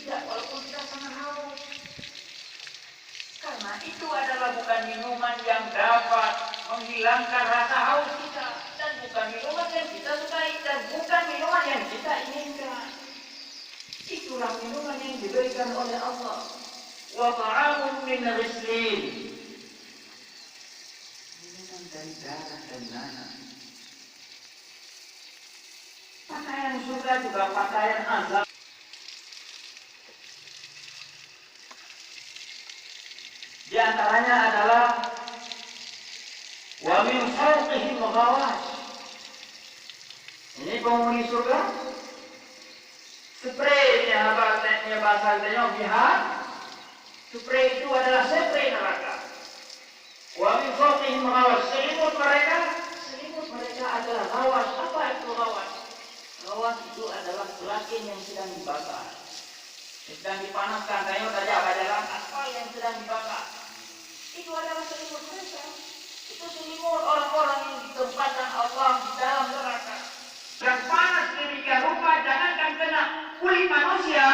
Tidak, walaupun kita sangat haus. Karena itu adalah bukan minuman yang dapat menghilangkan rasa haus kita, dan bukan minuman yang kita sukai, dan bukan minuman yang kita inginkan. Itulah minuman yang diberikan oleh Allah. Wa ta'amun min ghislin. Minuman dari darah dan nanah. Pakaian surga juga pakaian azab. Di antaranya adalah wa min fawqihim ghawash. Ini penghuni surga. Spraynya bahasa Arabnya bihar. Spray itu adalah spray neraka. Wa min fawqihim ghawash. Selimut mereka adalah ghawash. Apa itu ghawash? Ghawash itu adalah gelatin yang sedang dibakar. Sedang dipanaskan, tengok saja adalah aspal yang sedang dibakar. Itu adalah selimut mereka. Itu selimut orang-orang yang ditempatkan Allah di dalam neraka. Dan panas demikian rupa, jangankan kena kulit manusia,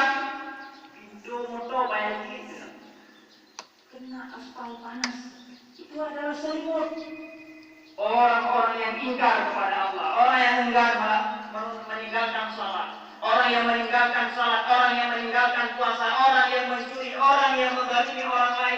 pintu motor banyak gitu. Kena aspal panas. Itu adalah selimut orang-orang yang ingkar kepada Allah, orang yang enggan meninggalkan salat, orang yang meninggalkan salat, orang yang meninggalkan puasa, orang yang mencuri, orang yang menzalimi orang lain.